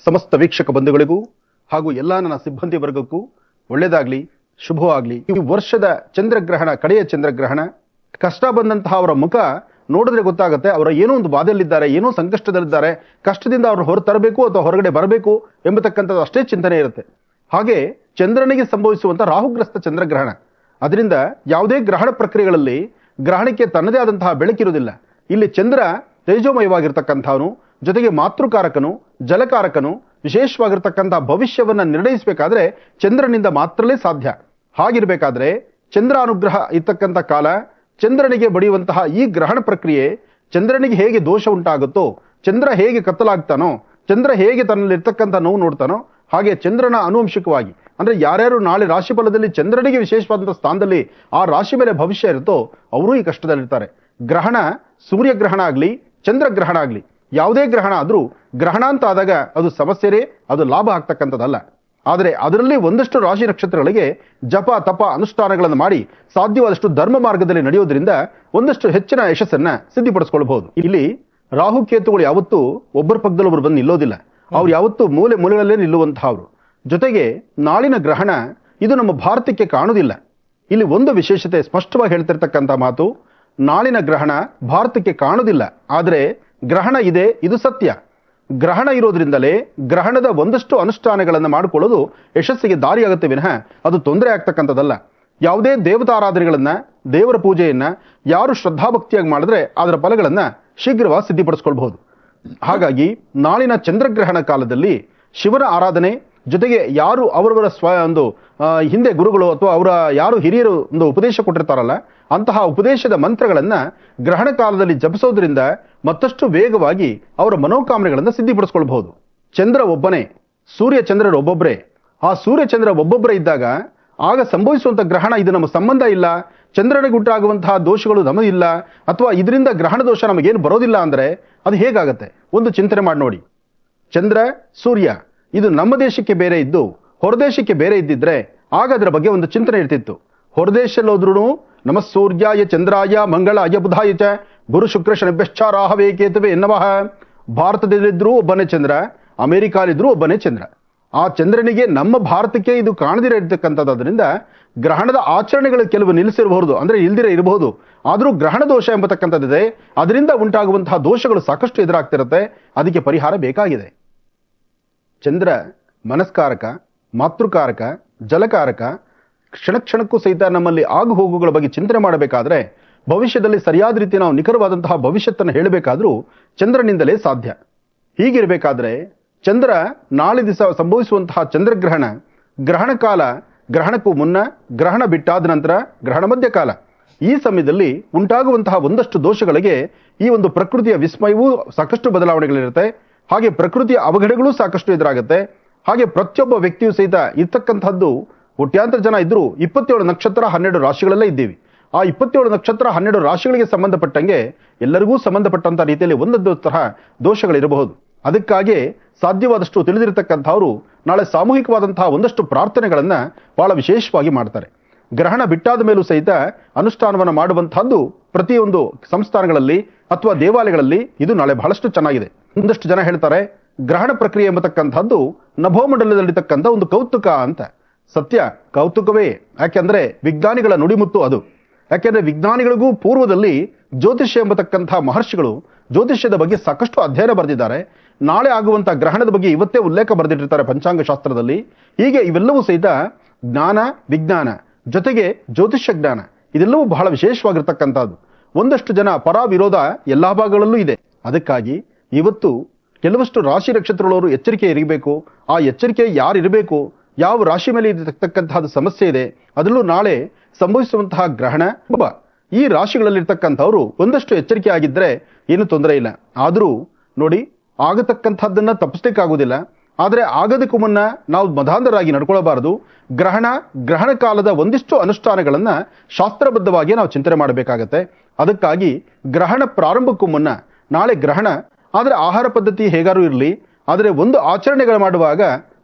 ಸಮಸ್ತ ವೀಕ್ಷಕ ಬಂಧುಗಳಿಗೂ ಹಾಗೂ ಎಲ್ಲ ನನ್ನ ಸಿಬ್ಬಂದಿ ವರ್ಗಕ್ಕೂ ಒಳ್ಳೆಯದಾಗಲಿ, ಶುಭವಾಗಲಿ. ಈ ವರ್ಷದ ಚಂದ್ರಗ್ರಹಣ, ಕಡೆಯ ಚಂದ್ರಗ್ರಹಣ, ಕಷ್ಟ ಬಂದಂತಹ ಅವರ ಮುಖ ನೋಡಿದ್ರೆ ಗೊತ್ತಾಗುತ್ತೆ ಅವರ ಏನೋ ಒಂದು ಬಾಧೆಯಲ್ಲಿದ್ದಾರೆ, ಏನೋ ಸಂಕಷ್ಟದಲ್ಲಿದ್ದಾರೆ, ಕಷ್ಟದಿಂದ ಅವ್ರನ್ನ ಹೊರ ತರಬೇಕು ಅಥವಾ ಹೊರಗಡೆ ಬರಬೇಕು ಎಂಬತಕ್ಕಂಥದ್ದು ಅಷ್ಟೇ ಚಿಂತನೆ ಇರುತ್ತೆ. ಹಾಗೆ ಚಂದ್ರನಿಗೆ ಸಂಭವಿಸುವಂತಹ ರಾಹುಗ್ರಸ್ತ ಚಂದ್ರಗ್ರಹಣ. ಅದರಿಂದ ಯಾವುದೇ ಗ್ರಹಣ ಪ್ರಕ್ರಿಯೆಗಳಲ್ಲಿ ಗ್ರಹಣಕ್ಕೆ ತನ್ನದೇ ಆದಂತಹ ಬೆಳಕಿರುವುದಿಲ್ಲ. ಇಲ್ಲಿ ಚಂದ್ರ ತೇಜೋಮಯವಾಗಿರ್ತಕ್ಕಂಥವನು, ಜೊತೆಗೆ ಮಾತೃಕಾರಕನು, ಜಲಕಾರಕನು, ವಿಶೇಷವಾಗಿರ್ತಕ್ಕಂಥ ಭವಿಷ್ಯವನ್ನ ನಿರ್ಣಯಿಸಬೇಕಾದ್ರೆ ಚಂದ್ರನಿಂದ ಮಾತ್ರಲೇ ಸಾಧ್ಯ. ಹಾಗಿರ್ಬೇಕಾದ್ರೆ ಚಂದ್ರ ಅನುಗ್ರಹ ಇರ್ತಕ್ಕಂಥ ಕಾಲ, ಚಂದ್ರನಿಗೆ ಬಡಿಯುವಂತಹ ಈ ಗ್ರಹಣ ಪ್ರಕ್ರಿಯೆ ಚಂದ್ರನಿಗೆ ಹೇಗೆ ದೋಷ ಉಂಟಾಗುತ್ತೋ, ಚಂದ್ರ ಹೇಗೆ ಕತ್ತಲಾಗ್ತಾನೋ, ಚಂದ್ರ ಹೇಗೆ ತನ್ನಲ್ಲಿರ್ತಕ್ಕಂಥ ನೋವು ನೋಡ್ತಾನೋ, ಹಾಗೆ ಚಂದ್ರನ ಆನುವಂಶಿಕವಾಗಿ ಅಂದ್ರೆ ಯಾರ್ಯಾರು ನಾಳೆ ರಾಶಿಫಲದಲ್ಲಿ ಚಂದ್ರನಿಗೆ ವಿಶೇಷವಾದಂತಹ ಸ್ಥಾನದಲ್ಲಿ ಆ ರಾಶಿ ಮೇಲೆ ಭವಿಷ್ಯ ಇರುತ್ತೋ ಅವರು ಈ ಕಷ್ಟದಲ್ಲಿರ್ತಾರೆ. ಗ್ರಹಣ, ಸೂರ್ಯಗ್ರಹಣ ಆಗಲಿ, ಚಂದ್ರಗ್ರಹಣ ಆಗಲಿ, ಯಾವುದೇ ಗ್ರಹಣ ಆದ್ರೂ ಗ್ರಹಣ ಅಂತ ಆದಾಗ ಅದು ಸಮಸ್ಯೆರೇ, ಅದು ಲಾಭ ಆಗ್ತಕ್ಕಂಥದ್ದಲ್ಲ. ಆದರೆ ಅದರಲ್ಲಿ ಒಂದಷ್ಟು ರಾಶಿ ನಕ್ಷತ್ರಗಳಿಗೆ ಜಪ ತಪ ಅನುಷ್ಠಾನಗಳನ್ನು ಮಾಡಿ ಸಾಧ್ಯವಾದಷ್ಟು ಧರ್ಮ ಮಾರ್ಗದಲ್ಲಿ ನಡೆಯೋದ್ರಿಂದ ಒಂದಷ್ಟು ಹೆಚ್ಚಿನ ಯಶಸ್ಸನ್ನ ಸಿದ್ಧಿಪಡಿಸ್ಕೊಳ್ಬಹುದು. ಇಲ್ಲಿ ರಾಹುಕೇತುಗಳು ಯಾವತ್ತೂ ಒಬ್ಬರ ಪಕ್ಕದಲ್ಲಿ ಒಬ್ರು ಬಂದು ನಿಲ್ಲೋದಿಲ್ಲ. ಅವ್ರು ಯಾವತ್ತೂ ಮೂಲೆ ಮೂಲೆಗಳಲ್ಲೇ ನಿಲ್ಲುವಂತಹವ್ರು. ಜೊತೆಗೆ ನಾಳಿನ ಗ್ರಹಣ ಇದು ನಮ್ಮ ಭಾರತಕ್ಕೆ ಕಾಣುವುದಿಲ್ಲ. ಇಲ್ಲಿ ಒಂದು ವಿಶೇಷತೆ ಸ್ಪಷ್ಟವಾಗಿ ಹೇಳ್ತಿರ್ತಕ್ಕಂಥ ಮಾತು, ನಾಳಿನ ಗ್ರಹಣ ಭಾರತಕ್ಕೆ ಕಾಣುವುದಿಲ್ಲ, ಆದರೆ ಗ್ರಹಣ ಇದೆ, ಇದು ಸತ್ಯ. ಗ್ರಹಣ ಇರೋದ್ರಿಂದಲೇ ಗ್ರಹಣದ ಒಂದಷ್ಟು ಅನುಷ್ಠಾನಗಳನ್ನು ಮಾಡಿಕೊಳ್ಳೋದು ಯಶಸ್ಸಿಗೆ ದಾರಿಯಾಗುತ್ತೆ ವಿನಃ ಅದು ತೊಂದರೆ ಆಗ್ತಕ್ಕಂಥದ್ದಲ್ಲ. ಯಾವುದೇ ದೇವತಾರಾಧನೆಗಳನ್ನ, ದೇವರ ಪೂಜೆಯನ್ನ ಯಾರು ಶ್ರದ್ಧಾಭಕ್ತಿಯಾಗಿ ಮಾಡಿದ್ರೆ ಅದರ ಫಲಗಳನ್ನ ಶೀಘ್ರವಾಗಿ ಸಿದ್ಧಿಪಡಿಸ್ಕೊಳ್ಬಹುದು. ಹಾಗಾಗಿ ನಾಳಿನ ಚಂದ್ರಗ್ರಹಣ ಕಾಲದಲ್ಲಿ ಶಿವನ ಆರಾಧನೆ, ಜೊತೆಗೆ ಯಾರು ಅವರವರ ಹಿಂದೆ ಗುರುಗಳು ಅಥವಾ ಅವರ ಯಾರು ಹಿರಿಯರು ಒಂದು ಉಪದೇಶ ಕೊಟ್ಟಿರ್ತಾರಲ್ಲ, ಅಂತಹ ಉಪದೇಶದ ಮಂತ್ರಗಳನ್ನ ಗ್ರಹಣ ಕಾಲದಲ್ಲಿ ಜಪಿಸೋದ್ರಿಂದ ಮತ್ತಷ್ಟು ವೇಗವಾಗಿ ಅವರ ಮನೋಕಾಮನೆಗಳನ್ನು ಸಿದ್ಧಿಪಡಿಸ್ಕೊಳ್ಬಹುದು. ಚಂದ್ರ ಒಬ್ಬನೇ, ಸೂರ್ಯ ಚಂದ್ರರು ಒಬ್ಬೊಬ್ಬರೇ. ಆ ಸೂರ್ಯ ಚಂದ್ರ ಒಬ್ಬೊಬ್ಬರೇ ಇದ್ದಾಗ ಆಗ ಸಂಭವಿಸುವಂತಹ ಗ್ರಹಣ ಇದು ನಮ್ಮ ಸಂಬಂಧ ಇಲ್ಲ, ಚಂದ್ರನಿಗೆ ಉಂಟಾಗುವಂತಹ ದೋಷಗಳು ನಮಗಿಲ್ಲ, ಅಥವಾ ಇದರಿಂದ ಗ್ರಹಣ ದೋಷ ನಮಗೇನು ಬರೋದಿಲ್ಲ ಅಂದ್ರೆ ಅದು ಹೇಗಾಗತ್ತೆ? ಒಂದು ಚಿಂತನೆ ಮಾಡಿ ನೋಡಿ. ಚಂದ್ರ, ಸೂರ್ಯ ಇದು ನಮ್ಮ ದೇಶಕ್ಕೆ ಬೇರೆ ಇದ್ದು ಹೊರದೇಶಕ್ಕೆ ಬೇರೆ ಇದ್ದಿದ್ರೆ ಆಗ ಅದರ ಬಗ್ಗೆ ಒಂದು ಚಿಂತನೆ ಇರ್ತಿತ್ತು. ಹೊರದೇಶದಲ್ಲಿ ಹೋದ್ರೂ ನಮಃ ಸೂರ್ಯಾಯ ಚಂದ್ರಾಯ ಮಂಗಳಾಯ ಬುಧಾಯ ಚ ಗುರು ಶುಕ್ರ ಶನಿಭ್ಯಶ್ಚ ರಾಹವೇ ಕೇತುವೆ ಎನ್ನವಃ. ಭಾರತದಲ್ಲಿದ್ರೂ ಒಬ್ಬನೇ ಚಂದ್ರ, ಅಮೆರಿಕಾಲಿದ್ರೂ ಒಬ್ಬನೇ ಚಂದ್ರ. ಆ ಚಂದ್ರನಿಗೆ ನಮ್ಮ ಭಾರತಕ್ಕೆ ಇದು ಕಾಣದಿರ ಇರ್ತಕ್ಕಂಥದ್ರಿಂದ ಗ್ರಹಣದ ಆಚರಣೆಗಳು ಕೆಲವು ನಿಲ್ಲಿಸಿರಬಹುದು, ಅಂದ್ರೆ ಇಲ್ದಿರ ಇರಬಹುದು. ಆದರೂ ಗ್ರಹಣ ದೋಷ ಎಂಬತಕ್ಕಂಥದ್ದಿದೆ, ಅದರಿಂದ ಉಂಟಾಗುವಂತಹ ದೋಷಗಳು ಸಾಕಷ್ಟು ಎದುರಾಗ್ತಿರುತ್ತೆ. ಅದಕ್ಕೆ ಪರಿಹಾರ ಬೇಕಾಗಿದೆ. ಚಂದ್ರ ಮನಸ್ಕಾರಕ, ಮಾತೃಕಾರಕ, ಜಲಕಾರಕ. ಕ್ಷಣ ಕ್ಷಣಕ್ಕೂ ಸಹಿತ ನಮ್ಮಲ್ಲಿ ಆಗು ಹೋಗುಗಳ ಬಗ್ಗೆ ಚಿಂತನೆ ಮಾಡಬೇಕಾದ್ರೆ, ಭವಿಷ್ಯದಲ್ಲಿ ಸರಿಯಾದ ರೀತಿ ನಾವು ನಿಖರವಾದಂತಹ ಭವಿಷ್ಯತ್ತನ್ನು ಹೇಳಬೇಕಾದ್ರೂ ಚಂದ್ರನಿಂದಲೇ ಸಾಧ್ಯ. ಹೀಗಿರಬೇಕಾದ್ರೆ ಚಂದ್ರ ನಾಳೆ ದಿವಸ ಸಂಭವಿಸುವಂತಹ ಚಂದ್ರಗ್ರಹಣ, ಗ್ರಹಣ ಕಾಲ, ಗ್ರಹಣಕ್ಕೂ ಮುನ್ನ, ಗ್ರಹಣ ಬಿಟ್ಟಾದ ನಂತರ, ಗ್ರಹಣ ಮಧ್ಯಕಾಲ, ಈ ಸಮಯದಲ್ಲಿ ಉಂಟಾಗುವಂತಹ ಒಂದಷ್ಟು ದೋಷಗಳಿಗೆ ಈ ಒಂದು ಪ್ರಕೃತಿಯ ವಿಸ್ಮಯವೂ ಸಾಕಷ್ಟು ಬದಲಾವಣೆಗಳಿರುತ್ತೆ. ಹಾಗೆ ಪ್ರಕೃತಿಯ ಅವಘಡಗಳು ಸಾಕಷ್ಟು ಎದುರಾಗುತ್ತೆ. ಹಾಗೆ ಪ್ರತಿಯೊಬ್ಬ ವ್ಯಕ್ತಿಯು ಸಹಿತ ಇರ್ತಕ್ಕಂಥದ್ದು ಕೋಟ್ಯಾಂತರ ಜನ ಇದ್ರೂ 27 ನಕ್ಷತ್ರ 12 ರಾಶಿಗಳಲ್ಲೇ ಇದ್ದೀವಿ. ಆ 27 ನಕ್ಷತ್ರ 12 ರಾಶಿಗಳಿಗೆ ಸಂಬಂಧಪಟ್ಟಂಗೆ ಎಲ್ಲರಿಗೂ ಸಂಬಂಧಪಟ್ಟಂತಹ ರೀತಿಯಲ್ಲಿ ಒಂದೊಂದು ತರಹ ದೋಷಗಳಿರಬಹುದು. ಅದಕ್ಕಾಗಿ ಸಾಧ್ಯವಾದಷ್ಟು ತಿಳಿದಿರತಕ್ಕಂಥವರು ನಾಳೆ ಸಾಮೂಹಿಕವಾದಂತಹ ಒಂದಷ್ಟು ಪ್ರಾರ್ಥನೆಗಳನ್ನ ಬಹಳ ವಿಶೇಷವಾಗಿ ಮಾಡ್ತಾರೆ. ಗ್ರಹಣ ಬಿಟ್ಟಾದ ಮೇಲೂ ಸಹಿತ ಅನುಷ್ಠಾನವನ್ನು ಮಾಡುವಂತಹದ್ದು ಪ್ರತಿಯೊಂದು ಸಂಸ್ಥಾನಗಳಲ್ಲಿ ಅಥವಾ ದೇವಾಲಯಗಳಲ್ಲಿ ಇದು ನಾಳೆ ಬಹಳಷ್ಟು ಚೆನ್ನಾಗಿದೆ. ಒಂದಷ್ಟು ಜನ ಹೇಳ್ತಾರೆ ಗ್ರಹಣ ಪ್ರಕ್ರಿಯೆ ಎಂಬತಕ್ಕಂಥದ್ದು ನಭೋಮಂಡಲದಲ್ಲಿರ್ತಕ್ಕಂಥ ಒಂದು ಕೌತುಕ ಅಂತ. ಸತ್ಯ, ಕೌತುಕವೇ. ಯಾಕೆಂದ್ರೆ ವಿಜ್ಞಾನಿಗಳ ನುಡಿಮುತ್ತು ಅದು. ಯಾಕೆಂದ್ರೆ ವಿಜ್ಞಾನಿಗಳಿಗೂ ಪೂರ್ವದಲ್ಲಿ ಜ್ಯೋತಿಷ್ಯ ಎಂಬತಕ್ಕಂಥ ಮಹರ್ಷಿಗಳು ಜ್ಯೋತಿಷ್ಯದ ಬಗ್ಗೆ ಸಾಕಷ್ಟು ಅಧ್ಯಯನ ಬರೆದಿದ್ದಾರೆ. ನಾಳೆ ಆಗುವಂತ ಗ್ರಹಣದ ಬಗ್ಗೆ ಇವತ್ತೇ ಉಲ್ಲೇಖ ಬರೆದಿಟ್ಟಿರ್ತಾರೆ ಪಂಚಾಂಗ ಶಾಸ್ತ್ರದಲ್ಲಿ. ಹೀಗೆ ಇವೆಲ್ಲವೂ ಸಹಿತ ಜ್ಞಾನ, ವಿಜ್ಞಾನ ಜೊತೆಗೆ ಜ್ಯೋತಿಷ್ಯ ಜ್ಞಾನ ಇದೆಲ್ಲವೂ ಬಹಳ ವಿಶೇಷವಾಗಿರ್ತಕ್ಕಂಥದ್ದು. ಒಂದಷ್ಟು ಜನ ಪರ ವಿರೋಧ ಎಲ್ಲಾ ಭಾಗಗಳಲ್ಲೂ ಇದೆ. ಅದಕ್ಕಾಗಿ ಇವತ್ತು ಕೆಲವಷ್ಟು ರಾಶಿ ನಕ್ಷತ್ರಗಳವರು ಎಚ್ಚರಿಕೆ ಇರಬೇಕು. ಆ ಎಚ್ಚರಿಕೆ ಯಾರಿರಬೇಕು, ಯಾವ ರಾಶಿ ಮೇಲೆ ಇರತಕ್ಕಂತಹದ್ದು ಸಮಸ್ಯೆ ಇದೆ, ಅದರಲ್ಲೂ ನಾಳೆ ಸಂಭವಿಸುವಂತಹ ಗ್ರಹಣ ಈ ರಾಶಿಗಳಲ್ಲಿರ್ತಕ್ಕಂಥವ್ರು ಒಂದಷ್ಟು ಎಚ್ಚರಿಕೆ ಆಗಿದ್ರೆ ಏನು ತೊಂದರೆ ಇಲ್ಲ. ಆದರೂ ನೋಡಿ, ಆಗತಕ್ಕಂಥದ್ದನ್ನ ತಪ್ಪಿಸ್ಲಿಕ್ಕಾಗುವುದಿಲ್ಲ. ಆದರೆ ಆಗೋದಕ್ಕೂ ಮುನ್ನ ನಾವು ಮದಾಂಧರಾಗಿ ನಡ್ಕೊಳ್ಳಬಾರದು. ಗ್ರಹಣ ಕಾಲದ ಒಂದಿಷ್ಟು ಅನುಷ್ಠಾನಗಳನ್ನ ಶಾಸ್ತ್ರಬದ್ಧವಾಗಿ ನಾವು ಚಿಂತನೆ ಮಾಡಬೇಕಾಗತ್ತೆ. ಅದಕ್ಕಾಗಿ ಗ್ರಹಣ ಪ್ರಾರಂಭಕ್ಕೂ ಮುನ್ನ, ನಾಳೆ ಗ್ರಹಣ, ಆದರೆ ಆಹಾರ ಪದ್ಧತಿ ಹೇಗಾರು ಇರಲಿ, ಆದರೆ ಒಂದು ಆಚರಣೆಗಳು ಮಾಡುವಾಗ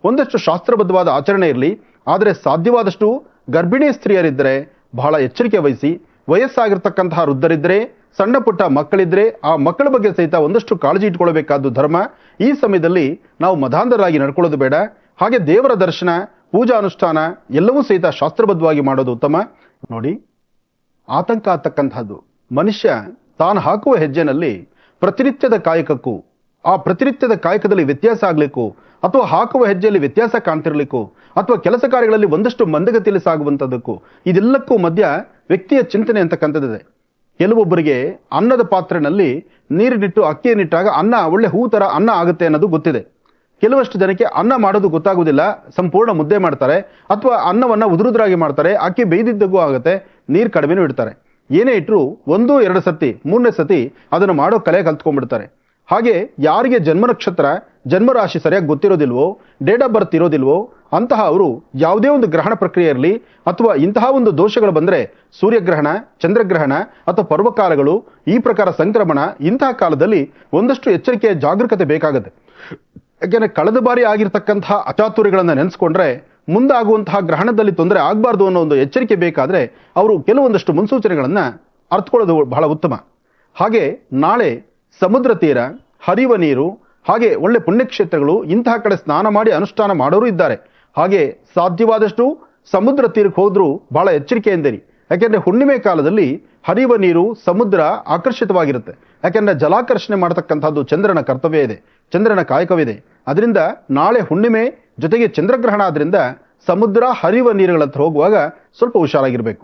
ಒಂದಷ್ಟು ಶಾಸ್ತ್ರಬದ್ಧವಾದ ಆಚರಣೆ ಇರಲಿ. ಆದರೆ ಸಾಧ್ಯವಾದಷ್ಟು ಗರ್ಭಿಣಿ ಸ್ತ್ರೀಯರಿದ್ದರೆ ಬಹಳ ಎಚ್ಚರಿಕೆ ವಹಿಸಿ, ವಯಸ್ಸಾಗಿರ್ತಕ್ಕಂತಹ ವೃದ್ಧರಿದ್ದರೆ ಸಣ್ಣ ಪುಟ್ಟ ಮಕ್ಕಳಿದ್ರೆ ಆ ಮಕ್ಕಳ ಬಗ್ಗೆ ಸಹಿತ ಒಂದಷ್ಟು ಕಾಳಜಿ ಇಟ್ಕೊಳ್ಬೇಕಾದ್ದು ಧರ್ಮ. ಈ ಸಮಯದಲ್ಲಿ ನಾವು ಮಧಾಂಧರಾಗಿ ನಡ್ಕೊಳ್ಳೋದು ಬೇಡ. ಹಾಗೆ ದೇವರ ದರ್ಶನ, ಪೂಜಾ ಅನುಷ್ಠಾನ ಎಲ್ಲವೂ ಸಹಿತ ಶಾಸ್ತ್ರಬದ್ಧವಾಗಿ ಮಾಡೋದು ಉತ್ತಮ. ನೋಡಿ, ಆತಂಕ ಆಗ್ತಕ್ಕಂಥದ್ದು ಮನುಷ್ಯ ತಾನು ಹಾಕುವ ಹೆಜ್ಜೆನಲ್ಲಿ ಪ್ರತಿನಿತ್ಯದ ಕಾಯಕಕ್ಕೂ ಆ ಪ್ರತಿನಿತ್ಯದ ಕಾಯಕದಲ್ಲಿ ವ್ಯತ್ಯಾಸ ಆಗ್ಲಿಕ್ಕೂ ಅಥವಾ ಹಾಕುವ ಹೆಜ್ಜೆಯಲ್ಲಿ ವ್ಯತ್ಯಾಸ ಕಾಣ್ತಿರ್ಲಿಕ್ಕೂ ಅಥವಾ ಕೆಲಸ ಕಾರ್ಯಗಳಲ್ಲಿ ಒಂದಷ್ಟು ಮಂದಗತಿಯಲ್ಲಿ ಸಾಗುವಂಥದ್ದಕ್ಕೂ ಇದೆಲ್ಲಕ್ಕೂ ಮಧ್ಯ ವ್ಯಕ್ತಿಯ ಚಿಂತನೆ ಅಂತಕ್ಕಂಥದ್ದಿದೆ. ಕೆಲವೊಬ್ಬರಿಗೆ ಅನ್ನದ ಪಾತ್ರೆನಲ್ಲಿ ನೀರಿನಿಟ್ಟು ಅಕ್ಕಿಯನ್ನಿಟ್ಟಾಗ ಅನ್ನ ಒಳ್ಳೆ ಹೂ ತರ ಅನ್ನ ಆಗುತ್ತೆ ಅನ್ನೋದು ಗೊತ್ತಿದೆ. ಕೆಲವಷ್ಟು ಜನಕ್ಕೆ ಅನ್ನ ಮಾಡೋದು ಗೊತ್ತಾಗುವುದಿಲ್ಲ, ಸಂಪೂರ್ಣ ಮುದ್ದೆ ಮಾಡ್ತಾರೆ ಅಥವಾ ಅನ್ನವನ್ನ ಉದುರುದ್ರಾಗಿ ಮಾಡ್ತಾರೆ, ಅಕ್ಕಿ ಬೇಯ್ದಿದ್ದಗೂ ಆಗುತ್ತೆ, ನೀರು ಕಡಿಮೆನೂ ಇಡ್ತಾರೆ. ಏನೇ ಇಟ್ಟರು 1-2 ಸತಿ 3ನೇ ಸತಿ ಅದನ್ನು ಮಾಡೋ ಕಲೆ ಕಲ್ತ್ಕೊಂಡ್ಬಿಡ್ತಾರೆ. ಹಾಗೆ ಯಾರಿಗೆ ಜನ್ಮ ನಕ್ಷತ್ರ ಜನ್ಮರಾಶಿ ಸರಿಯಾಗಿ ಗೊತ್ತಿರೋದಿಲ್ವೋ, ಡೇಟ್ ಆಫ್ ಬರ್ತ್ ಇರೋದಿಲ್ವೋ ಅಂತಹ ಅವರು ಯಾವುದೇ ಒಂದು ಗ್ರಹಣ ಪ್ರಕ್ರಿಯೆ ಇರಲಿ ಅಥವಾ ಇಂತಹ ಒಂದು ದೋಷಗಳು ಬಂದರೆ ಸೂರ್ಯಗ್ರಹಣ, ಚಂದ್ರಗ್ರಹಣ ಅಥವಾ ಪರ್ವಕಾಲಗಳು, ಈ ಪ್ರಕಾರ ಸಂಕ್ರಮಣ, ಇಂತಹ ಕಾಲದಲ್ಲಿ ಒಂದಷ್ಟು ಎಚ್ಚರಿಕೆಯ ಜಾಗರೂಕತೆ ಬೇಕಾಗುತ್ತೆ. ಯಾಕೆಂದ್ರೆ ಕಳೆದ ಬಾರಿ ಆಗಿರ್ತಕ್ಕಂತಹ ಅಚಾತುರ್ಯಗಳನ್ನ ನೆನೆಸ್ಕೊಂಡ್ರೆ ಮುಂದಾಗುವಂತಹ ಗ್ರಹಣದಲ್ಲಿ ತೊಂದರೆ ಆಗಬಾರ್ದು ಅನ್ನೋ ಒಂದು ಎಚ್ಚರಿಕೆ ಬೇಕಾದ್ರೆ ಅವರು ಕೆಲವೊಂದಷ್ಟು ಮುನ್ಸೂಚನೆಗಳನ್ನ ಅರ್ಥಕೊಳ್ಳೋದು ಬಹಳ ಉತ್ತಮ. ಹಾಗೆ ನಾಳೆ ಸಮುದ್ರ ತೀರ, ಹರಿಯುವ ನೀರು, ಹಾಗೆ ಒಳ್ಳೆ ಪುಣ್ಯಕ್ಷೇತ್ರಗಳು, ಇಂತಹ ಕಡೆ ಸ್ನಾನ ಮಾಡಿ ಅನುಷ್ಠಾನ ಮಾಡೋರು ಇದ್ದಾರೆ. ಹಾಗೆ ಸಾಧ್ಯವಾದಷ್ಟು ಸಮುದ್ರ ತೀರಕ್ಕೆ ಹೋದ್ರೂ ಬಹಳ ಎಚ್ಚರಿಕೆಯಿಂದಿರಿ. ಯಾಕೆಂದ್ರೆ ಹುಣ್ಣಿಮೆ ಕಾಲದಲ್ಲಿ ಹರಿಯುವ ನೀರು, ಸಮುದ್ರ ಆಕರ್ಷಿತವಾಗಿರುತ್ತೆ. ಯಾಕೆಂದ್ರೆ ಜಲಾಕರ್ಷಣೆ ಮಾಡತಕ್ಕಂಥದ್ದು ಚಂದ್ರನ ಕರ್ತವ್ಯ ಇದೆ, ಚಂದ್ರನ ಕಾಯಕವಿದೆ. ಅದರಿಂದ ನಾಳೆ ಹುಣ್ಣಿಮೆ ಜೊತೆಗೆ ಚಂದ್ರಗ್ರಹಣ ಆದ್ರಿಂದ ಸಮುದ್ರ, ಹರಿಯುವ ನೀರುಗಳ ಹತ್ರ ಹೋಗುವಾಗ ಸ್ವಲ್ಪ ಹುಷಾರಾಗಿರ್ಬೇಕು.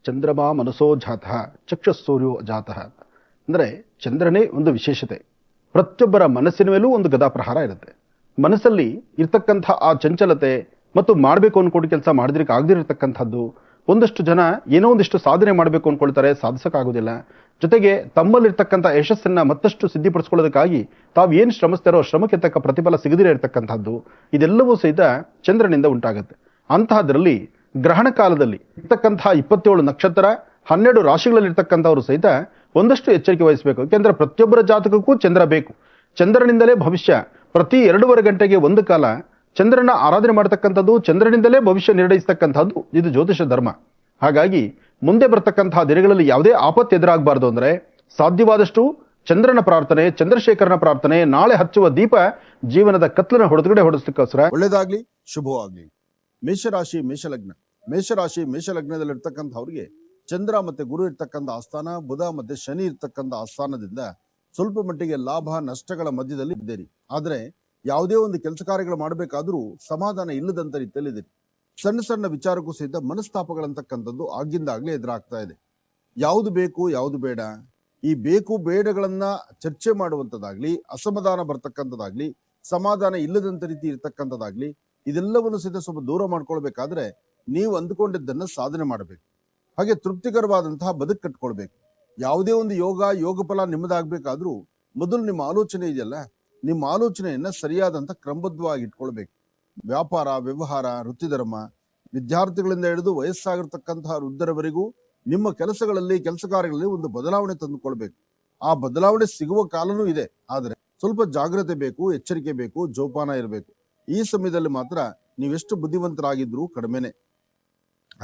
ಚಂದ್ರಮಾ ಮನಸೋ ಜಾತಃ ಚಕ್ಷುಸೂರ್ಯೋ ಜಾತಃ ಅಂದ್ರೆ ಚಂದ್ರನೇ ಒಂದು ವಿಶೇಷತೆ. ಪ್ರತಿಯೊಬ್ಬರ ಮನಸ್ಸಿನ ಮೇಲೂ ಒಂದು ಗದಾಪ್ರಹಾರ ಇರುತ್ತೆ. ಮನಸ್ಸಲ್ಲಿ ಇರ್ತಕ್ಕಂಥ ಆ ಚಂಚಲತೆ ಮತ್ತು ಮಾಡಬೇಕು ಅನ್ಕೊಂಡು ಕೆಲಸ ಮಾಡಿದ್ರಿಗೆ ಆಗದಿರತಕ್ಕಂಥದ್ದು. ಒಂದಷ್ಟು ಜನ ಏನೋ ಒಂದಿಷ್ಟು ಸಾಧನೆ ಮಾಡಬೇಕು ಅನ್ಕೊಳ್ತಾರೆ, ಸಾಧಿಸಕ್ಕಾಗೋದಿಲ್ಲ. ಜೊತೆಗೆ ತಮ್ಮಲ್ಲಿರ್ತಕ್ಕಂಥ ಯಶಸ್ಸನ್ನ ಮತ್ತಷ್ಟು ಸಿದ್ಧಿಪಡಿಸ್ಕೊಳ್ಳೋದಕ್ಕಾಗಿ ತಾವು ಏನು ಶ್ರಮಿಸ್ತಾರೋ ಶ್ರಮಕ್ಕೆ ತಕ್ಕ ಪ್ರತಿಫಲ ಸಿಗದಿರೇ ಇರತಕ್ಕಂಥದ್ದು. ಇದೆಲ್ಲವೂ ಸಹಿತ ಚಂದ್ರನಿಂದ ಉಂಟಾಗುತ್ತೆ. ಅಂತಹದ್ರಲ್ಲಿ ಗ್ರಹಣ ಕಾಲದಲ್ಲಿ ಇರ್ತಕ್ಕಂಥ 27 ನಕ್ಷತ್ರ 12 ರಾಶಿಗಳಲ್ಲಿರ್ತಕ್ಕಂಥವ್ರು ಸಹಿತ ಒಂದಷ್ಟು ಎಚ್ಚರಿಕೆ ವಹಿಸಬೇಕು. ಯಾಕೆಂದ್ರೆ ಪ್ರತಿಯೊಬ್ಬರ ಜಾತಕಕ್ಕೂ ಚಂದ್ರ ಬೇಕು. ಚಂದ್ರನಿಂದಲೇ ಭವಿಷ್ಯ. ಪ್ರತಿ 2.5 ಗಂಟೆಗೆ ಒಂದು ಕಾಲ ಚಂದ್ರನ ಆರಾಧನೆ ಮಾಡತಕ್ಕಂಥದ್ದು, ಚಂದ್ರನಿಂದಲೇ ಭವಿಷ್ಯ ನಿರ್ಣಯಿಸ್ತಕ್ಕಂಥದ್ದು ಇದು ಜ್ಯೋತಿಷ ಧರ್ಮ. ಹಾಗಾಗಿ ಮುಂದೆ ಬರ್ತಕ್ಕಂತಹ ದಿನಗಳಲ್ಲಿ ಯಾವುದೇ ಆಪತ್ತು ಎದುರಾಗಬಾರ್ದು ಅಂದ್ರೆ ಸಾಧ್ಯವಾದಷ್ಟು ಚಂದ್ರನ ಪ್ರಾರ್ಥನೆ, ಚಂದ್ರಶೇಖರನ ಪ್ರಾರ್ಥನೆ, ನಾಳೆ ಹಚ್ಚುವ ದೀಪ ಜೀವನದ ಕತ್ಲನ ಹೊಡೆದುಗಡೆ ಹೊಡೆಸಲಿಕ್ಕೋಸ್ಕರ. ಒಳ್ಳೇದಾಗ್ಲಿ, ಶುಭವಾಗ್ಲಿ. ಮೇಷರಾಶಿ, ಮೇಷಲಗ್ನ. ಮೇಷರಾಶಿ, ಮೇಷಲಗ್ನದಲ್ಲಿರ್ತಕ್ಕಂಥವ್ರಿಗೆ ಚಂದ್ರ ಮತ್ತೆ ಗುರು ಇರ್ತಕ್ಕಂಥ ಆಸ್ಥಾನ, ಬುಧ ಮತ್ತೆ ಶನಿ ಇರ್ತಕ್ಕಂಥ ಆಸ್ಥಾನದಿಂದ ಸ್ವಲ್ಪ ಮಟ್ಟಿಗೆ ಲಾಭ ನಷ್ಟಗಳ ಮಧ್ಯದಲ್ಲಿ ಇದ್ದೀರಿ. ಆದ್ರೆ ಯಾವುದೇ ಒಂದು ಕೆಲಸ ಕಾರ್ಯಗಳು ಮಾಡಬೇಕಾದ್ರೂ ಸಮಾಧಾನ ಇಲ್ಲದಂತ ರೀತಿಯಲ್ಲಿದ್ದೀರಿ. ಸಣ್ಣ ಸಣ್ಣ ವಿಚಾರಕ್ಕೂ ಸಹಿತ ಮನಸ್ತಾಪಗಳಂತಕ್ಕಂಥದ್ದು ಆಗಿಂದಾಗ್ಲೇ ಎದುರಾಗ್ತಾ ಇದೆ. ಯಾವುದು ಬೇಕು ಯಾವುದು ಬೇಡ, ಈ ಬೇಕು ಬೇಡಗಳನ್ನ ಚರ್ಚೆ ಮಾಡುವಂಥದ್ದಾಗ್ಲಿ, ಅಸಮಾಧಾನ ಬರ್ತಕ್ಕಂಥದ್ದಾಗ್ಲಿ, ಸಮಾಧಾನ ಇಲ್ಲದಂತ ರೀತಿ ಇರ್ತಕ್ಕಂಥದ್ದಾಗ್ಲಿ, ಇದೆಲ್ಲವನ್ನು ಸಹಿತ ಸ್ವಲ್ಪ ದೂರ ಮಾಡ್ಕೊಳ್ಬೇಕಾದ್ರೆ ನೀವು ಅಂದುಕೊಂಡಿದ್ದನ್ನ ಸಾಧನೆ ಮಾಡಬೇಕು. ಹಾಗೆ ತೃಪ್ತಿಕರವಾದಂತಹ ಬದುಕು ಕಟ್ಕೊಳ್ಬೇಕು. ಯಾವುದೇ ಒಂದು ಯೋಗ ಫಲ ನಿಮ್ಮದಾಗಬೇಕಾದ್ರೂ ಮೊದಲು ನಿಮ್ಮ ಆಲೋಚನೆ ಇದೆಯಲ್ಲ, ನಿಮ್ಮ ಆಲೋಚನೆಯನ್ನ ಸರಿಯಾದಂತ ಕ್ರಮಬದ್ಧವಾಗಿ ಇಟ್ಕೊಳ್ಬೇಕು. ವ್ಯಾಪಾರ, ವ್ಯವಹಾರ, ವೃತ್ತಿಧರ್ಮ, ವಿದ್ಯಾರ್ಥಿಗಳಿಂದ ಹಿಡಿದು ವಯಸ್ಸಾಗಿರ್ತಕ್ಕಂತಹ ವೃದ್ಧರವರೆಗೂ ನಿಮ್ಮ ಕೆಲಸಗಳಲ್ಲಿ, ಕೆಲಸ ಕಾರ್ಯಗಳಲ್ಲಿ ಒಂದು ಬದಲಾವಣೆ ತಂದುಕೊಳ್ಬೇಕು. ಆ ಬದಲಾವಣೆ ಸಿಗುವ ಕಾಲನೂ ಇದೆ. ಆದ್ರೆ ಸ್ವಲ್ಪ ಜಾಗ್ರತೆ ಬೇಕು, ಎಚ್ಚರಿಕೆ ಬೇಕು, ಜೋಪಾನ ಇರಬೇಕು. ಈ ಸಮಯದಲ್ಲಿ ಮಾತ್ರ ನೀವೆಷ್ಟು ಬುದ್ಧಿವಂತರಾಗಿದ್ರು ಕಡಿಮೆನೆ.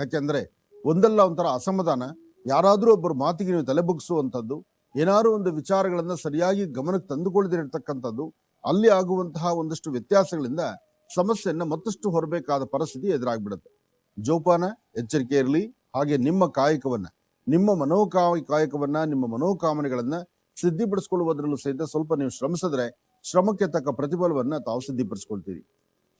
ಯಾಕೆಂದ್ರೆ ಒಂದಲ್ಲ ಒಂಥರ ಅಸಮಾಧಾನ, ಯಾರಾದ್ರೂ ಒಬ್ಬರು ಮಾತಿಗೆ ನೀವು ತಲೆಬಗ್ಸುವಂಥದ್ದು, ಏನಾದ್ರು ಒಂದು ವಿಚಾರಗಳನ್ನ ಸರಿಯಾಗಿ ಗಮನಕ್ಕೆ ತಂದುಕೊಳ್ಳದಿರತಕ್ಕಂಥದ್ದು, ಅಲ್ಲಿ ಆಗುವಂತಹ ಒಂದಷ್ಟು ವ್ಯತ್ಯಾಸಗಳಿಂದ ಸಮಸ್ಯೆಯನ್ನ ಮತ್ತಷ್ಟು ಹೊರಬೇಕಾದ ಪರಿಸ್ಥಿತಿ ಎದುರಾಗ್ಬಿಡುತ್ತೆ. ಜೋಪಾನ, ಎಚ್ಚರಿಕೆ ಇರಲಿ. ಹಾಗೆ ನಿಮ್ಮ ಕಾಯಕವನ್ನ, ನಿಮ್ಮ ಕಾಯಕವನ್ನ, ನಿಮ್ಮ ಮನೋಕಾಮನೆಗಳನ್ನ ಸಿದ್ಧಿಪಡಿಸ್ಕೊಳ್ಳುವುದರಲ್ಲೂ ಸಹಿತ ಸ್ವಲ್ಪ ನೀವು ಶ್ರಮಿಸಿದ್ರೆ ಶ್ರಮಕ್ಕೆ ತಕ್ಕ ಪ್ರತಿಫಲವನ್ನ ತಾವು ಸಿದ್ಧಿಪಡಿಸ್ಕೊಳ್ತೀರಿ.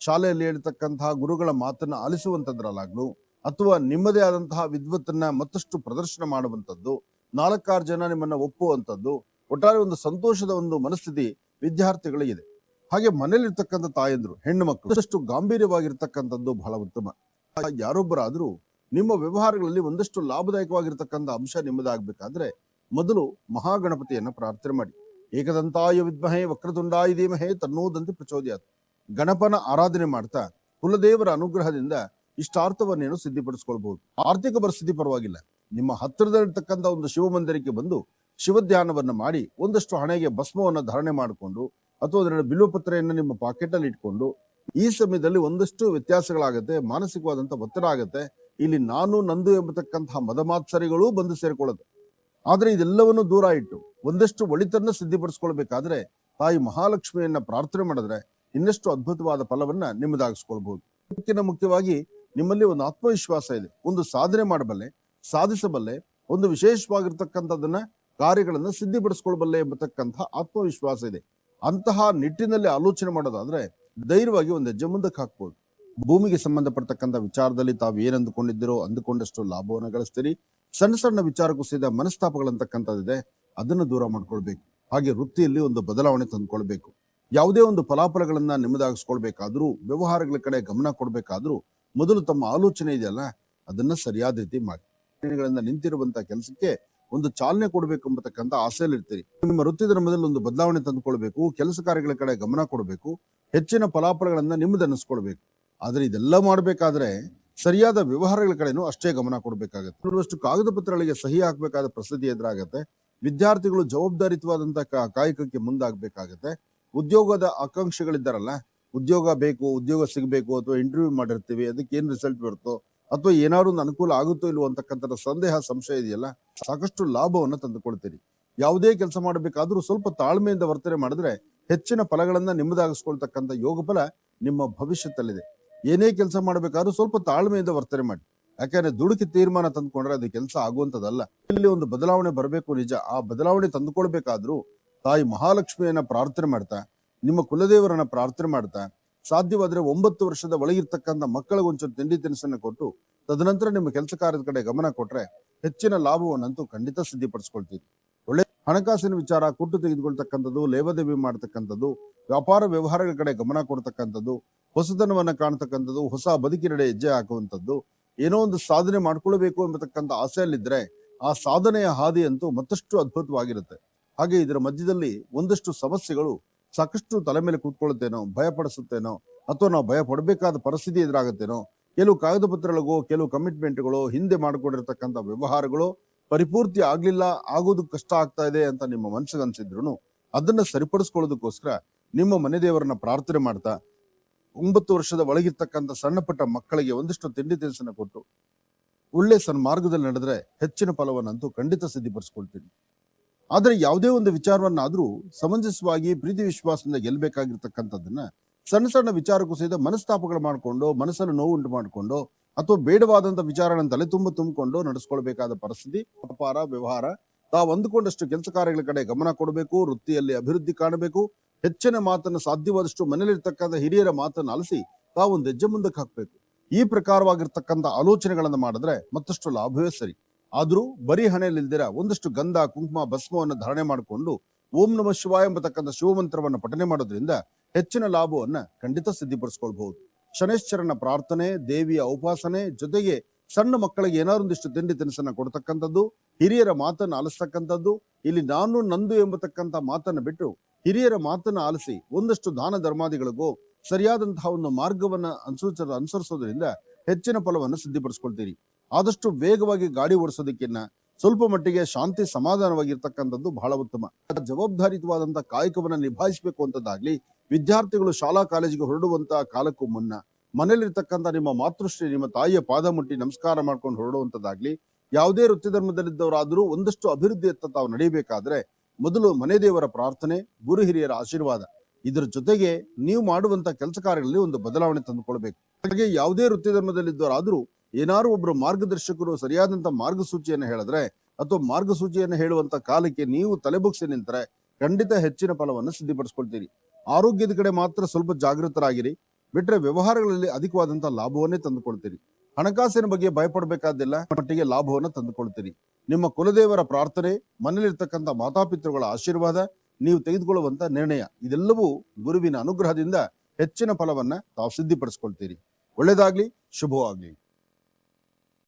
ಶಾಲೆಯಲ್ಲಿ ಹೇಳ್ತಕ್ಕಂತಹ ಗುರುಗಳ ಮಾತನ್ನ ಆಲಿಸುವಂತದ್ರಲ್ಲಾಗ್ಲು ಅಥವಾ ನಿಮ್ಮದೇ ಆದಂತಹ ವಿದ್ವತ್ತನ್ನ ಮತ್ತಷ್ಟು ಪ್ರದರ್ಶನ ಮಾಡುವಂಥದ್ದು, 4-6 ಜನ ನಿಮ್ಮನ್ನ ಒಪ್ಪುವಂಥದ್ದು, ಒಟ್ಟಾರೆ ಒಂದು ಸಂತೋಷದ ಒಂದು ಮನಸ್ಥಿತಿ ವಿದ್ಯಾರ್ಥಿಗಳಿಗಿದೆ. ಹಾಗೆ ಮನೇಲಿರ್ತಕ್ಕಂಥ ತಾಯಂದ್ರು, ಹೆಣ್ಣು ಮಕ್ಕಳು ಅಷ್ಟು ಗಾಂಭೀರ್ಯವಾಗಿರ್ತಕ್ಕಂಥದ್ದು ಬಹಳ ಉತ್ತಮ. ಯಾರೊಬ್ಬರಾದ್ರೂ ನಿಮ್ಮ ವ್ಯವಹಾರಗಳಲ್ಲಿ ಒಂದಷ್ಟು ಲಾಭದಾಯಕವಾಗಿರ್ತಕ್ಕಂಥ ಅಂಶ ನಿಮ್ಮದಾಗಬೇಕಾದ್ರೆ ಮೊದಲು ಮಹಾಗಣಪತಿಯನ್ನ ಪ್ರಾರ್ಥನೆ ಮಾಡಿ. ಏಕದಂತಾಯ ವಿದ್ಮಹೇ ವಕ್ರತುಂಡಾಯ ಧೀಮಹೇ ತನ್ನೋದಂತೆ ಪ್ರಚೋದಯಾತ್. ಗಣಪನ ಆರಾಧನೆ ಮಾಡ್ತಾ ಕುಲದೇವರ ಅನುಗ್ರಹದಿಂದ ಇಷ್ಟಾರ್ಥವನ್ನೇನು ಸಿದ್ಧಿಪಡಿಸ್ಕೊಳ್ಬಹುದು. ಆರ್ಥಿಕ ಪರಿಸ್ಥಿತಿ ಪರವಾಗಿಲ್ಲ, ನಿಮ್ಮ ಹತ್ತಿರದಲ್ಲಿರ್ತಕ್ಕಂಥ ಒಂದು ಶಿವ ಮಂದಿರಕ್ಕೆ ಬಂದು ಶಿವಧ್ಯಾನವನ್ನ ಮಾಡಿ ಒಂದಷ್ಟು ಹಣೆಗೆ ಭಸ್ಮವನ್ನ ಧಾರಣೆ ಮಾಡಿಕೊಂಡು ಅಥವಾ ಅದರ ಬಿಲ್ವಪತ್ರೆಯನ್ನು ನಿಮ್ಮ ಪಾಕೆಟ್ ಅಲ್ಲಿ ಇಟ್ಕೊಂಡು ಈ ಸಮಯದಲ್ಲಿ ಒಂದಷ್ಟು ವ್ಯತ್ಯಾಸಗಳಾಗತ್ತೆ, ಮಾನಸಿಕವಾದಂತ ಒತ್ತಡ ಆಗತ್ತೆ. ಇಲ್ಲಿ ನಾನು ನಂದು ಎಂಬತಕ್ಕಂತಹ ಮದಮಾತ್ಸರಿಗಳು ಬಂದು ಸೇರ್ಕೊಳ್ಳುತ್ತೆ. ಆದ್ರೆ ಇದೆಲ್ಲವನ್ನು ದೂರ ಇಟ್ಟು ಒಂದಷ್ಟು ಒಳಿತನ್ನ ಸಿದ್ಧಿಪಡಿಸ್ಕೊಳ್ಬೇಕಾದ್ರೆ ತಾಯಿ ಮಹಾಲಕ್ಷ್ಮಿಯನ್ನ ಪ್ರಾರ್ಥನೆ ಮಾಡಿದ್ರೆ ಇನ್ನಷ್ಟು ಅದ್ಭುತವಾದ ಫಲವನ್ನ ನಿಮ್ಮದಾಗಿಸ್ಕೊಳ್ಬಹುದು. ಅದಕ್ಕಿಂತ ಮುಖ್ಯವಾಗಿ ನಿಮ್ಮಲ್ಲಿ ಒಂದು ಆತ್ಮವಿಶ್ವಾಸ ಇದೆ, ಒಂದು ಸಾಧನೆ ಮಾಡಬಲ್ಲೆ, ಸಾಧಿಸಬಲ್ಲೆ, ಒಂದು ವಿಶೇಷವಾಗಿರ್ತಕ್ಕಂಥದನ್ನ ಕಾರ್ಯಗಳನ್ನ ಸಿದ್ಧಿಪಡಿಸ್ಕೊಳ್ಬಲ್ಲೆ ಎಂಬತಕ್ಕಂಥ ಆತ್ಮವಿಶ್ವಾಸ ಇದೆ. ಅಂತಹ ನಿಟ್ಟಿನಲ್ಲಿ ಆಲೋಚನೆ ಮಾಡೋದಾದ್ರೆ ಧೈರ್ಯವಾಗಿ ಒಂದು ಹೆಜ್ಜೆ ಮುಂದಕ್ಕೆ ಹಾಕ್ಬೋದು. ಭೂಮಿಗೆ ಸಂಬಂಧಪಟ್ಟತಕ್ಕಂಥ ವಿಚಾರದಲ್ಲಿ ತಾವು ಏನ್ ಅಂದುಕೊಂಡಿದ್ದೀರೋ ಅಂದುಕೊಂಡಷ್ಟು ಲಾಭವನ್ನು ಗಳಿಸ್ತೀರಿ. ಸಣ್ಣ ಸಣ್ಣ ವಿಚಾರಕ್ಕೂ ಸೇರಿದ ಮನಸ್ತಾಪಗಳಂತಕ್ಕಂಥದ್ದಿದೆ, ಅದನ್ನು ದೂರ ಮಾಡ್ಕೊಳ್ಬೇಕು. ಹಾಗೆ ವೃತ್ತಿಯಲ್ಲಿ ಒಂದು ಬದಲಾವಣೆ ತಂದ್ಕೊಳ್ಬೇಕು. ಯಾವುದೇ ಒಂದು ಫಲಾಫಲಗಳನ್ನ ನಿಮ್ಮದಾಗಿಸ್ಕೊಳ್ಬೇಕಾದ್ರೂ, ವ್ಯವಹಾರಗಳ ಕಡೆ ಗಮನ ಕೊಡ್ಬೇಕಾದ್ರೂ ಮೊದಲು ತಮ್ಮ ಆಲೋಚನೆ ಇದೆಯಲ್ಲ ಅದನ್ನ ಸರಿಯಾದ ರೀತಿ ಮಾಡಿ. ನಿಂತಿರುವಂತಹ ಕೆಲಸಕ್ಕೆ ಒಂದು ಚಾಲನೆ ಕೊಡ್ಬೇಕು ಎಂಬತಕ್ಕಂಥ ಆಸೆಯಲ್ಲಿ ಇರ್ತೀರಿ. ನಿಮ್ಮ ವೃತ್ತಿ ಧರ್ಮದಲ್ಲಿ ಒಂದು ಬದಲಾವಣೆ ತಂದುಕೊಳ್ಬೇಕು, ಕೆಲಸ ಕಾರ್ಯಗಳ ಕಡೆ ಗಮನ ಕೊಡಬೇಕು, ಹೆಚ್ಚಿನ ಫಲಾಫಲಗಳನ್ನ ನಿಮ್ಮದನ್ನಿಸ್ಕೊಳ್ಬೇಕು. ಆದ್ರೆ ಇದೆಲ್ಲ ಮಾಡ್ಬೇಕಾದ್ರೆ ಸರಿಯಾದ ವ್ಯವಹಾರಗಳ ಕಡೆನೂ ಅಷ್ಟೇ ಗಮನ ಕೊಡ್ಬೇಕಾಗತ್ತೆ. ಅಷ್ಟು ಕಾಗದ ಪತ್ರಗಳಿಗೆ ಸಹಿ ಹಾಕ್ಬೇಕಾದ ಪರಿಸ್ಥಿತಿ ಎದುರಾಗತ್ತೆ. ವಿದ್ಯಾರ್ಥಿಗಳು ಜವಾಬ್ದಾರಿಯುತವಾದಂತಹ ಕಾಯಕಕ್ಕೆ ಮುಂದಾಗಬೇಕಾಗತ್ತೆ. ಉದ್ಯೋಗದ ಆಕಾಂಕ್ಷೆಗಳಿದ್ದಾರಲ್ಲ, ಉದ್ಯೋಗ ಬೇಕು, ಉದ್ಯೋಗ ಸಿಗಬೇಕು, ಅಥವಾ ಇಂಟರ್ವ್ಯೂ ಮಾಡಿರ್ತೀವಿ, ಅದಕ್ಕೆ ಏನ್ ರಿಸಲ್ಟ್ ಬರುತ್ತೋ ಅಥವಾ ಏನಾದ್ರು ಒಂದು ಅನುಕೂಲ ಆಗುತ್ತೋ ಇಲ್ವೋ ಅಂತಕ್ಕಂಥ ಸಂದೇಹ, ಸಂಶಯ ಇದೆಯಲ್ಲ, ಸಾಕಷ್ಟು ಲಾಭವನ್ನು ತಂದುಕೊಳ್ತೀರಿ. ಯಾವುದೇ ಕೆಲಸ ಮಾಡಬೇಕಾದ್ರೂ ಸ್ವಲ್ಪ ತಾಳ್ಮೆಯಿಂದ ವರ್ತನೆ ಮಾಡಿದ್ರೆ ಹೆಚ್ಚಿನ ಫಲಗಳನ್ನ ನಿಮ್ಮದಾಗಿಸ್ಕೊಳ್ತಕ್ಕಂಥ ಯೋಗ ಫಲ ನಿಮ್ಮ ಭವಿಷ್ಯದಲ್ಲಿದೆ. ಏನೇ ಕೆಲಸ ಮಾಡಬೇಕಾದ್ರೂ ಸ್ವಲ್ಪ ತಾಳ್ಮೆಯಿಂದ ವರ್ತನೆ ಮಾಡಿ. ಯಾಕಂದ್ರೆ ದುಡುಕಿ ತೀರ್ಮಾನ ತಂದ್ಕೊಂಡ್ರೆ ಅದು ಕೆಲಸ ಆಗುವಂತದಲ್ಲ. ಇಲ್ಲಿ ಒಂದು ಬದಲಾವಣೆ ಬರಬೇಕು ನಿಜ. ಆ ಬದಲಾವಣೆ ತಂದುಕೊಳ್ಬೇಕಾದ್ರೂ ತಾಯಿ ಮಹಾಲಕ್ಷ್ಮಿಯನ್ನ ಪ್ರಾರ್ಥನೆ ಮಾಡ್ತಾ, ನಿಮ್ಮ ಕುಲದೇವರನ್ನ ಪ್ರಾರ್ಥನೆ ಮಾಡ್ತಾ, ಸಾಧ್ಯವಾದ್ರೆ 9 ವರ್ಷದ ಒಳಗಿರ್ತಕ್ಕಂಥ ಮಕ್ಕಳಿಗೆ ಒಂಚೂರು ತಿಂಡಿ ತಿನಿಸನ್ನ ಕೊಟ್ಟು ತದನಂತರ ನಿಮ್ಮ ಕೆಲಸ ಕಾರ್ಯದ ಕಡೆ ಗಮನ ಕೊಟ್ರೆ ಹೆಚ್ಚಿನ ಲಾಭವನ್ನಂತೂ ಖಂಡಿತ ಸಿದ್ಧಿಪಡಿಸ್ಕೊಳ್ತೀರಿ. ಒಳ್ಳೆ ಹಣಕಾಸಿನ ವಿಚಾರ, ಕೊಟ್ಟು ತೆಗೆದುಕೊಳ್ತಕ್ಕಂಥದ್ದು, ಲೇವಾದೇವಿ ಮಾಡ್ತಕ್ಕಂಥದ್ದು, ವ್ಯಾಪಾರ ವ್ಯವಹಾರಗಳ ಕಡೆ ಗಮನ ಕೊಡ್ತಕ್ಕಂಥದ್ದು, ಹೊಸತನವನ್ನ ಕಾಣ್ತಕ್ಕಂಥದ್ದು, ಹೊಸ ಬದುಕಿನೆಡೆ ಹೆಜ್ಜೆ ಹಾಕುವಂಥದ್ದು, ಏನೋ ಒಂದು ಸಾಧನೆ ಮಾಡ್ಕೊಳ್ಬೇಕು ಎಂಬತಕ್ಕಂಥ ಆಸೆಯಲ್ಲಿದ್ರೆ ಆ ಸಾಧನೆಯ ಹಾದಿ ಅಂತೂ ಮತ್ತಷ್ಟು ಅದ್ಭುತವಾಗಿರುತ್ತೆ. ಹಾಗೆ ಇದರ ಮಧ್ಯದಲ್ಲಿ ಒಂದಷ್ಟು ಸಮಸ್ಯೆಗಳು ಸಾಕಷ್ಟು ತಲೆ ಮೇಲೆ ಕೂತ್ಕೊಳ್ಳುತ್ತೇನೋ, ಭಯ ಪಡಿಸುತ್ತೇನೋ, ಅಥವಾ ನಾವು ಭಯ ಪಡಬೇಕಾದ ಪರಿಸ್ಥಿತಿ ಎದುರಾಗುತ್ತೇನೋ, ಕೆಲವು ಕಾಗದ ಪತ್ರಗಳಿಗೋ, ಕೆಲವು ಕಮಿಟ್ಮೆಂಟ್ಗಳು, ಹಿಂದೆ ಮಾಡಿಕೊಂಡಿರ್ತಕ್ಕಂಥ ವ್ಯವಹಾರಗಳು ಪರಿಪೂರ್ತಿ ಆಗ್ಲಿಲ್ಲ, ಆಗೋದು ಕಷ್ಟ ಆಗ್ತಾ ಇದೆ ಅಂತ ನಿಮ್ಮ ಮನಸ್ಸಿಗೆ ಅನ್ಸಿದ್ರು ಅದನ್ನ ಸರಿಪಡಿಸ್ಕೊಳ್ಳೋದಕ್ಕೋಸ್ಕರ ನಿಮ್ಮ ಮನೆ ದೇವರನ್ನ ಪ್ರಾರ್ಥನೆ ಮಾಡ್ತಾ 9 ವರ್ಷದ ಒಳಗಿರ್ತಕ್ಕಂಥ ಸಣ್ಣ ಪುಟ್ಟ ಮಕ್ಕಳಿಗೆ ಒಂದಿಷ್ಟು ತಿಂಡಿ ತಿನಿಸನ್ನ ಕೊಟ್ಟು ಒಳ್ಳೆ ಸನ್ಮಾರ್ಗದಲ್ಲಿ ನಡೆದ್ರೆ ಹೆಚ್ಚಿನ ಫಲವನ್ನಂತೂ ಖಂಡಿತ ಸಿದ್ಧಿಪಡಿಸ್ಕೊಳ್ತೀನಿ. ಆದ್ರೆ ಯಾವುದೇ ಒಂದು ವಿಚಾರವನ್ನಾದ್ರೂ ಸಮಂಜಸವಾಗಿ ಪ್ರೀತಿ ವಿಶ್ವಾಸದಿಂದ ಗೆಲ್ಬೇಕಾಗಿರ್ತಕ್ಕಂಥದ್ದನ್ನ ಸಣ್ಣ ಸಣ್ಣ ವಿಚಾರಕ್ಕೂ ಸಹಿತ ಮನಸ್ತಾಪಗಳು ಮಾಡ್ಕೊಂಡು, ಮನಸ್ಸನ್ನು ನೋವು ಉಂಟು ಮಾಡ್ಕೊಂಡು, ಅಥವಾ ಬೇಡವಾದಂತ ವಿಚಾರಗಳನ್ನು ತಲೆ ತುಂಬಿಕೊಂಡು ನಡೆಸ್ಕೊಳ್ಬೇಕಾದ ಪರಿಸ್ಥಿತಿ. ವ್ಯಾಪಾರ ವ್ಯವಹಾರ ತಾವು ಅಂದುಕೊಂಡಷ್ಟು ಕೆಲಸ ಕಾರ್ಯಗಳ ಕಡೆ ಗಮನ ಕೊಡಬೇಕು, ವೃತ್ತಿಯಲ್ಲಿ ಅಭಿವೃದ್ಧಿ ಕಾಣಬೇಕು, ಹೆಚ್ಚಿನ ಮಾತನ್ನು ಸಾಧ್ಯವಾದಷ್ಟು ಮನೇಲಿರ್ತಕ್ಕಂಥ ಹಿರಿಯರ ಮಾತನ್ನು ಆಲಿಸಿ ತಾವು ಒಂದು ಹೆಜ್ಜೆ ಮುಂದಕ್ಕೆ ಹಾಕ್ಬೇಕು. ಈ ಪ್ರಕಾರವಾಗಿರ್ತಕ್ಕಂಥ ಆಲೋಚನೆಗಳನ್ನ ಮಾಡಿದ್ರೆ ಮತ್ತಷ್ಟು ಲಾಭವೇ ಸರಿ. ಆದ್ರೂ ಬರೀ ಹಣೆಯಲ್ಲಿಲ್ದಿರ ಒಂದಷ್ಟು ಗಂಧ, ಕುಂಕುಮ, ಭಸ್ಮವನ್ನು ಧಾರಣೆ ಮಾಡಿಕೊಂಡು ಓಂ ನಮಃ ಶಿವಾಯ ಎಂಬತಕ್ಕಂಥ ಶಿವಮಂತ್ರವನ್ನ ಪಠನೆ ಮಾಡೋದ್ರಿಂದ ಹೆಚ್ಚಿನ ಲಾಭವನ್ನ ಖಂಡಿತ ಸಿದ್ಧಿಪಡಿಸ್ಕೊಳ್ಬಹುದು. ಶನೇಶ್ವರನ ಪ್ರಾರ್ಥನೆ, ದೇವಿಯ ಉಪಾಸನೆ ಜೊತೆಗೆ ಸಣ್ಣ ಮಕ್ಕಳಿಗೆ ಏನಾದ್ರು ಒಂದಿಷ್ಟು ತಿಂಡಿ ತಿನಿಸನ್ನ ಕೊಡ್ತಕ್ಕಂಥದ್ದು, ಹಿರಿಯರ ಮಾತನ್ನು ಆಲಿಸ್ತಕ್ಕಂಥದ್ದು. ಇಲ್ಲಿ ನಾನು ನಂದು ಎಂಬತಕ್ಕಂಥ ಮಾತನ್ನ ಬಿಟ್ಟು ಹಿರಿಯರ ಮಾತನ್ನ ಆಲಿಸಿ ಒಂದಷ್ಟು ದಾನ ಧರ್ಮಾದಿಗಳಿಗೂ ಸರಿಯಾದಂತಹ ಒಂದು ಮಾರ್ಗವನ್ನ ಅನುಸರಿಸೋದ್ರಿಂದ ಹೆಚ್ಚಿನ ಫಲವನ್ನು ಸಿದ್ಧಿಪಡಿಸ್ಕೊಳ್ತೀರಿ. ಆದಷ್ಟು ವೇಗವಾಗಿ ಗಾಡಿ ಓಡಿಸೋದಕ್ಕಿನ್ನ ಸ್ವಲ್ಪ ಮಟ್ಟಿಗೆ ಶಾಂತಿ ಸಮಾಧಾನವಾಗಿರ್ತಕ್ಕಂಥದ್ದು ಬಹಳ ಉತ್ತಮ. ಜವಾಬ್ದಾರಿಯುತವಾದಂತಹ ಕಾಯಕವನ್ನ ನಿಭಾಯಿಸಬೇಕು ಅಂತದ್ದಾಗ್ಲಿ, ವಿದ್ಯಾರ್ಥಿಗಳು ಶಾಲಾ ಕಾಲೇಜಿಗೆ ಹೊರಡುವಂತಹ ಕಾಲಕ್ಕೂ ಮುನ್ನ ಮನೇಲಿರ್ತಕ್ಕಂಥ ನಿಮ್ಮ ಮಾತೃಶ್ರೀ, ನಿಮ್ಮ ತಾಯಿಯ ಪಾದ ಮುಟ್ಟಿ ನಮಸ್ಕಾರ ಮಾಡ್ಕೊಂಡು ಹೊರಡುವಂತದ್ದಾಗ್ಲಿ, ಯಾವುದೇ ವೃತ್ತಿ ಧರ್ಮದಲ್ಲಿದ್ದವರಾದ್ರೂ ಒಂದಷ್ಟು ಅಭಿವೃದ್ಧಿಯತ್ತ ತಾವು ನಡೆಯಬೇಕಾದ್ರೆ ಮೊದಲು ಮನೆ ದೇವರ ಪ್ರಾರ್ಥನೆ, ಗುರು ಹಿರಿಯರ ಆಶೀರ್ವಾದ, ಇದರ ಜೊತೆಗೆ ನೀವು ಮಾಡುವಂತ ಕೆಲಸ ಕಾರ್ಯಗಳಲ್ಲಿ ಒಂದು ಬದಲಾವಣೆ ತಂದುಕೊಳ್ಬೇಕು. ಹಾಗೆ ಯಾವುದೇ ವೃತ್ತಿ ಧರ್ಮದಲ್ಲಿದ್ದವರಾದ್ರೂ ಏನಾರು ಒಬ್ರು ಮಾರ್ಗದರ್ಶಕರು ಸರಿಯಾದಂತ ಮಾರ್ಗಸೂಚಿಯನ್ನು ಹೇಳಿದ್ರೆ ಅಥವಾ ಮಾರ್ಗಸೂಚಿಯನ್ನು ಹೇಳುವಂತ ಕಾಲಕ್ಕೆ ನೀವು ತಲೆಬುಗ್ಸಿ ನಿಂತರೆ ಖಂಡಿತ ಹೆಚ್ಚಿನ ಫಲವನ್ನು ಸಿದ್ಧಿಪಡಿಸ್ಕೊಳ್ತೀರಿ. ಆರೋಗ್ಯದ ಕಡೆ ಮಾತ್ರ ಸ್ವಲ್ಪ ಜಾಗೃತರಾಗಿರಿ, ಬಿಟ್ರೆ ವ್ಯವಹಾರಗಳಲ್ಲಿ ಅಧಿಕವಾದಂತಹ ಲಾಭವನ್ನೇ ತಂದುಕೊಳ್ತೀರಿ. ಹಣಕಾಸಿನ ಬಗ್ಗೆ ಭಯಪಡಬೇಕಾದಿಲ್ಲ, ಮಟ್ಟಿಗೆ ಲಾಭವನ್ನು ತಂದುಕೊಳ್ತೀರಿ. ನಿಮ್ಮ ಕುಲದೇವರ ಪ್ರಾರ್ಥನೆ, ಮನೇಲಿರ್ತಕ್ಕಂಥ ಮಾತಾಪಿತೃಗಳ ಆಶೀರ್ವಾದ, ನೀವು ತೆಗೆದುಕೊಳ್ಳುವಂತ ನಿರ್ಣಯ, ಇದೆಲ್ಲವೂ ಗುರುವಿನ ಅನುಗ್ರಹದಿಂದ ಹೆಚ್ಚಿನ ಫಲವನ್ನ ತಾವು ಸಿದ್ಧಿಪಡಿಸ್ಕೊಳ್ತೀರಿ. ಒಳ್ಳೆಯದಾಗ್ಲಿ, ಶುಭವಾಗ್ಲಿ.